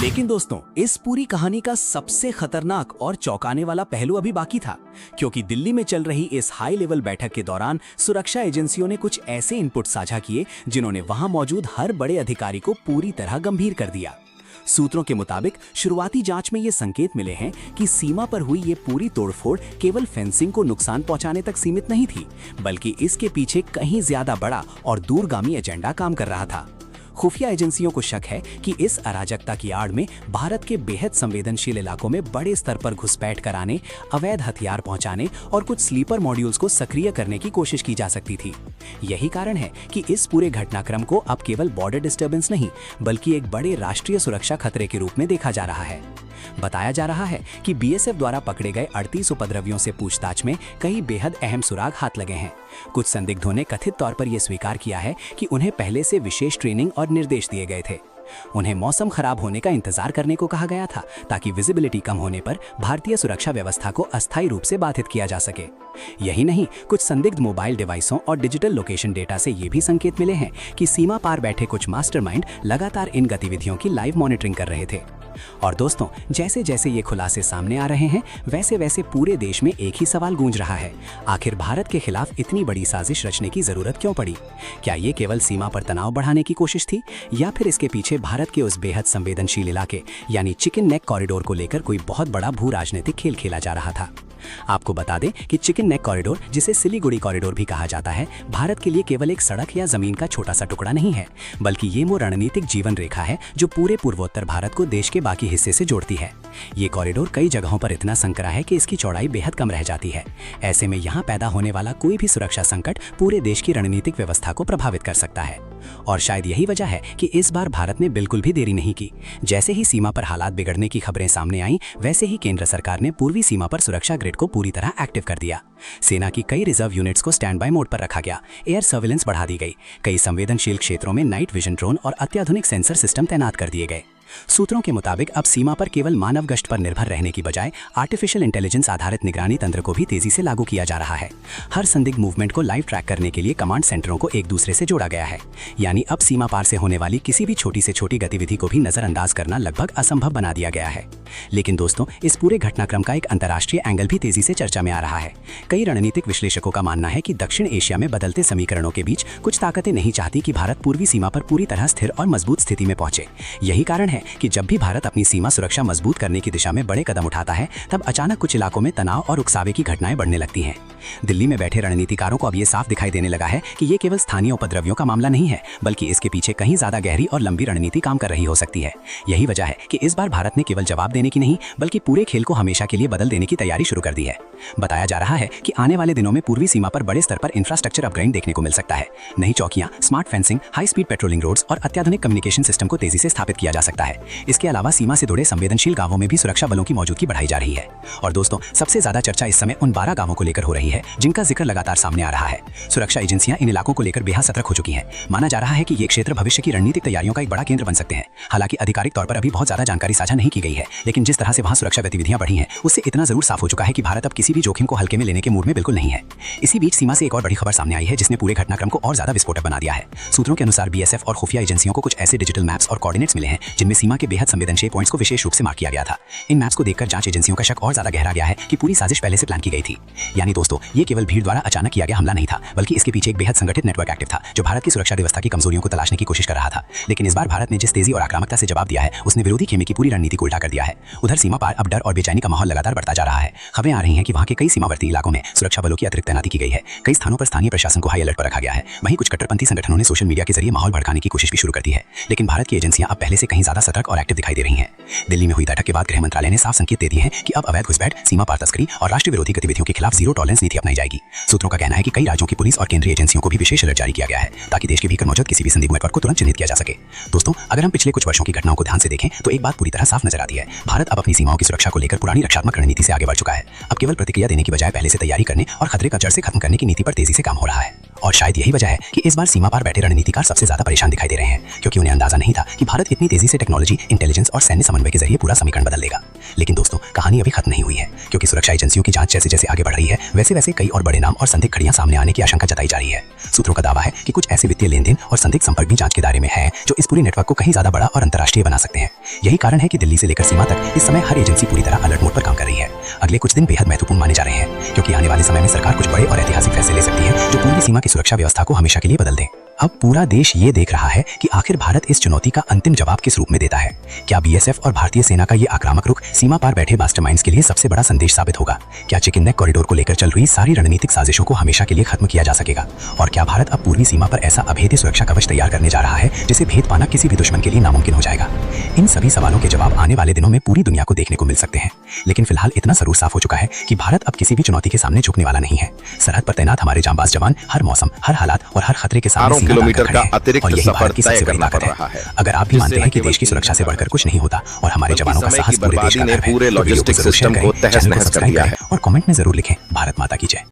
लेकिन दोस्तों, इस पूरी कहानी का सबसे खतरनाक और चौंकाने वाला पहलू अभी बाकी था, क्योंकि दिल्ली में चल रही इस हाई लेवल बैठक के दौरान सुरक्षा एजेंसियों ने कुछ ऐसे इनपुट साझा किए जिन्होंने वहां मौजूद हर बड़े अधिकारी को पूरी तरह गंभीर कर दिया। सूत्रों के मुताबिक शुरुआती जांच में ये संकेत मिले हैं कि सीमा पर हुई ये पूरी तोड़फोड़ केवल फेंसिंग को नुकसान पहुंचाने तक सीमित नहीं थी, बल्कि इसके पीछे कहीं ज्यादा बड़ा और दूरगामी एजेंडा काम कर रहा था। खुफिया एजेंसियों को शक है कि इस अराजकता की आड़ में भारत के बेहद संवेदनशील इलाकों में बड़े स्तर पर घुसपैठ कराने, अवैध हथियार पहुंचाने और कुछ स्लीपर मॉड्यूल्स को सक्रिय करने की कोशिश की जा सकती थी। यही कारण है कि इस पूरे घटनाक्रम को अब केवल बॉर्डर डिस्टर्बेंस नहीं, बल्कि एक बड़े राष्ट्रीय सुरक्षा खतरे के रूप में देखा जा रहा है। बताया जा रहा है कि बीएसएफ द्वारा पकड़े गए 38 उपद्रवियों से पूछताछ में कई बेहद अहम सुराग हाथ लगे हैं। कुछ संदिग्धों ने कथित तौर पर यह स्वीकार किया है कि उन्हें पहले से विशेष ट्रेनिंग और निर्देश दिए गए थे। उन्हें मौसम खराब होने का इंतजार करने को कहा गया था, ताकि विजिबिलिटी कम होने पर भारतीय सुरक्षा व्यवस्था को अस्थायी रूप से बाधित किया जा सके। यही नहीं, कुछ संदिग्ध मोबाइल डिवाइसों और डिजिटल लोकेशन डेटा से ये भी संकेत मिले हैं कि सीमा पार बैठे कुछ मास्टरमाइंड लगातार इन गतिविधियों की लाइव मॉनिटरिंग कर रहे थे। और दोस्तों, जैसे जैसे ये खुलासे सामने आ रहे हैं, वैसे वैसे पूरे देश में एक ही सवाल गूंज रहा है, आखिर भारत के खिलाफ इतनी बड़ी साजिश रचने की जरूरत क्यों पड़ी? क्या ये केवल सीमा पर तनाव बढ़ाने की कोशिश थी, या फिर इसके पीछे भारत के उस बेहद संवेदनशील इलाके यानी चिकन नेक कॉरिडोर को लेकर कोई बहुत बड़ा भू राजनीतिक खेल खेला जा रहा था? आपको बता दें कि चिकन नेक कॉरिडोर, जिसे सिलीगुड़ी कॉरिडोर भी कहा जाता है, भारत के लिए केवल एक सड़क या जमीन का छोटा सा टुकड़ा नहीं है, बल्कि ये वो रणनीतिक जीवन रेखा है जो पूरे पूर्वोत्तर भारत को देश के बाकी हिस्से से जोड़ती है। ये कॉरिडोर कई जगहों पर इतना संकरा है कि इसकी चौड़ाई बेहद कम रह जाती है। ऐसे में यहाँ पैदा होने वाला कोई भी सुरक्षा संकट पूरे देश की रणनीतिक व्यवस्था को प्रभावित कर सकता है। और शायद यही वजह है कि इस बार भारत ने बिल्कुल भी देरी नहीं की। जैसे ही सीमा पर हालात बिगड़ने की खबरें सामने आईं, वैसे ही केंद्र सरकार ने पूर्वी सीमा पर सुरक्षा ग्रिड को पूरी तरह एक्टिव कर दिया। सेना की कई रिजर्व यूनिट्स को स्टैंड बाय मोड पर रखा गया, एयर सर्विलेंस बढ़ा दी गई, कई संवेदनशील क्षेत्रों में नाइट विजन ड्रोन और अत्याधुनिक सेंसर सिस्टम तैनात कर दिए गए। सूत्रों के मुताबिक अब सीमा पर केवल मानव गश्त पर निर्भर रहने की बजाय आर्टिफिशियल इंटेलिजेंस आधारित निगरानी तंत्र को भी तेजी से लागू किया जा रहा है। हर संदिग्ध मूवमेंट को लाइव ट्रैक करने के लिए कमांड सेंटरों को एक दूसरे से जोड़ा गया है, यानी अब सीमा पार से होने वाली किसी भी छोटी से छोटी गतिविधि को भी नजरअंदाज करना लगभग असंभव बना दिया गया है। लेकिन दोस्तों, इस पूरे घटनाक्रम का एक अंतर्राष्ट्रीय एंगल भी तेजी से चर्चा में आ रहा है। कई रणनीतिक विश्लेषकों का मानना है कि दक्षिण एशिया में बदलते समीकरणों के बीच कुछ ताकतें नहीं चाहती कि भारत पूर्वी सीमा पर पूरी तरह स्थिर और मजबूत स्थिति में पहुंचे। यही कारण है कि जब भी भारत अपनी सीमा सुरक्षा मजबूत करने की दिशा में बड़े कदम उठाता है, तब अचानक कुछ इलाकों में तनाव और उकसावे की घटनाएं बढ़ने लगती हैं। दिल्ली में बैठे रणनीतिकारों को अब ये साफ दिखाई देने लगा है कि ये केवल स्थानीय उपद्रवियों का मामला नहीं है, बल्कि इसके पीछे कहीं ज्यादा गहरी और लंबी रणनीति काम कर रही हो सकती है। यही वजह है कि इस बार भारत ने केवल जवाब देने की नहीं, बल्कि पूरे खेल को हमेशा के लिए बदल देने की तैयारी शुरू कर दी है। बताया जा रहा है कि आने वाले दिनों में पूर्वी सीमा पर बड़े स्तर पर इंफ्रास्ट्रक्चर अपग्रेड देखने को मिल सकता है। नई चौकियां, smart fencing, high speed patrolling roads और अत्याधुनिक कम्युनिकेशन सिस्टम को तेजी से स्थापित किया जा सकता है। इसके अलावा सीमा से जुड़े संवेदनशील गांवों में भी सुरक्षा बलों की मौजूदगी बढ़ाई जा रही है। और दोस्तों, सबसे ज्यादा चर्चा इस समय उन 12 गांवों को लेकर हो रही है जिनका जिक्र लगातार सामने आ रहा है। सुरक्षा एजेंसियां इन इलाकों को लेकर बेहद सतर्क हो चुकी हैं। माना जा रहा है कि ये क्षेत्र भविष्य की रणनीतिक तैयारियों का एक बड़ा केंद्र बन सकते हैं। हालांकि आधिकारिक तौर पर अभी बहुत ज्यादा जानकारी साझा नहीं की गई है, लेकिन जिस तरह से वहां सुरक्षा गतिविधियां बढ़ी हैं, उससे इतना जरूर साफ हो चुका है कि भारत अब किसी भी जोखिम को हल्के में लेने के मूड में बिल्कुल नहीं है। इसी बीच सीमा से एक और बड़ी खबर सामने आई है जिसने पूरे घटनाक्रम को और ज्यादा विस्फोटक बना दिया है। सूत्रों के अनुसार बीएसएफ और खुफिया एजेंसियों को कुछ ऐसे डिजिटल मैप्स और कोऑर्डिनेट्स मिले हैं जिनमें सीमा के बेहद संवेदनशील पॉइंट्स को विशेष रूप से मार्क किया गया था। इन मैप्स को देखकर जांच एजेंसियों का शक और ज्यादा गहरा गया है कि पूरी साजिश पहले से प्लान की गई थी। यानी दोस्तों, ये केवल भीड़ द्वारा अचानक किया गया हमला नहीं था, बल्कि इसके पीछे एक बेहद संगठित नेटवर्क एक्टिव था जो भारत की सुरक्षा व्यवस्था की कमजोरियों को तलाशने की कोशिश कर रहा था। लेकिन इस बार भारत ने जिस तेजी और आक्रामकता से जवाब दिया है, उसने विरोधी खेमे की पूरी रणनीति को उल्टा कर दिया है। उधर सीमा पार अब डर और बेचैनी का माहौल लगातार बढ़ता जा रहा है। खबरें आ रही हैं कि वहां के कई सीमावर्ती इलाकों में सुरक्षा बलों की अतिरिक्त तैनाती की गई है। कई स्थानों पर स्थानीय प्रशासन को हाई अलर्ट पर रखा गया है। वहीं कुछ कट्टरपंथी संगठनों ने सोशल मीडिया के जरिए माहौल भड़काने की कोशिश भी शुरू कर दी है। लेकिन भारत की एजेंसियां अब पहले से कहीं ज्यादा सतर्क और एक्टिव दिखाई दे रही हैं। दिल्ली में हुई बैठक के बाद गृह मंत्रालय ने साफ संकेत दे दिए हैं कि अब अवैध घुसपैठ, सीमा पार तस्करी और राष्ट्र विरोधी गतिविधियों के खिलाफ जीरो टॉलरेंस नीति अपनाई जाएगी। सूत्रों का कहना है कि कई राज्यों की पुलिस और केंद्रीय एजेंसियों को भी विशेष अलर्ट जारी किया गया है, ताकि देश के भीतर मौजूद किसी भी संदिग्ध नेटवर्क को तुरंत चिन्हित किया जा सके। दोस्तों, अगर हम पिछले कुछ वर्षों की घटनाओं को ध्यान से देखें तो एक बात पूरी तरह साफ नजर आती है। भारत अब अपनी सीमाओं की सुरक्षा को लेकर पुरानी रक्षात्मक रणनीति से आगे बढ़ चुका है। अब केवल प्रतिक्रिया देने की बजाय पहले से तैयारी करने और खतरे का जड़ से खत्म करने की नीति पर तेजी से काम हो रहा है। और शायद यही वजह है कि इस बार सीमा पार बैठे रणनीतिकार सबसे ज्यादा परेशान दिखाई दे रहे हैं, क्योंकि उन्हें अंदाजा नहीं था कि भारत इतनी तेजी से टेक्नोलॉजी, इंटेलिजेंस और सैन्य समन्वय के जरिए पूरा समीकरण बदल देगा। लेकिन दोस्तों, कहानी अभी खत्म नहीं हुई है, क्योंकि सुरक्षा एजेंसियों की जांच जैसे जैसे आगे बढ़ रही है, वैसे वैसे कई और बड़े नाम और संदिग्ध खड़ियां सामने आने की आशंका जताई जा रही है। सूत्रों का दावा है कि कुछ ऐसे वित्तीय लेन देन और संदिग्ध संपर्क भी जांच के दायरे में है, जो इस पूरे नेटवर्क को कहीं ज्यादा बड़ा और अंतर्राष्ट्रीय बना सकते हैं। यही कारण है कि दिल्ली से लेकर सीमा तक इस समय हर एजेंसी पूरी तरह अलर्ट मोड पर काम कर रही है। अगले कुछ दिन बेहद महत्वपूर्ण माने जा रहे हैं, क्योंकि आने वाले समय में सरकार कुछ बड़े और ऐतिहासिक फैसले ले सकती है, जो पूर्वी सीमा की सुरक्षा व्यवस्था को हमेशा के लिए बदल दे। अब पूरा देश ये देख रहा है कि आखिर भारत इस चुनौती का अंतिम जवाब किस रूप में देता है। क्या बीएसएफ और भारतीय सेना का ये आक्रामक रुख सीमा पार बैठे मास्टरमाइंड्स के लिए सबसे बड़ा संदेश साबित होगा? क्या चिकन नेक कॉरिडोर को लेकर चल रही सारी रणनीतिक साजिशों को हमेशा के लिए खत्म किया जा सकेगा? और क्या भारत अब पूर्वी सीमा पर ऐसा अभेद्य सुरक्षा कवच तैयार करने जा रहा है जिसे भेद पाना किसी भी दुश्मन के लिए नामुमकिन हो जाएगा? इन सभी सवालों के जवाब आने वाले दिनों में पूरी दुनिया को देखने को मिल सकते हैं। लेकिन फिलहाल इतना जरूर साफ हो चुका है कि भारत अब किसी भी चुनौती के सामने झुकने वाला नहीं है। सरहद पर तैनात हमारे जांबाज जवान हर मौसम, हर हालात और हर खतरे के सामने सीमा तान कर खड़े हैं। और यही भारत की सबसे बड़ी ताकत है। अगर आप भी मानते हैं कि देश की सुरक्षा से बढ़कर कुछ नहीं होता और हमारे जवानों का साहस पूरे देश का गर्व है, तो वीडियो को जरूर शेयर करें, चैनल को सब्सक्राइब करें और कमेंट में जरूर लिखें, भारत माता की जय।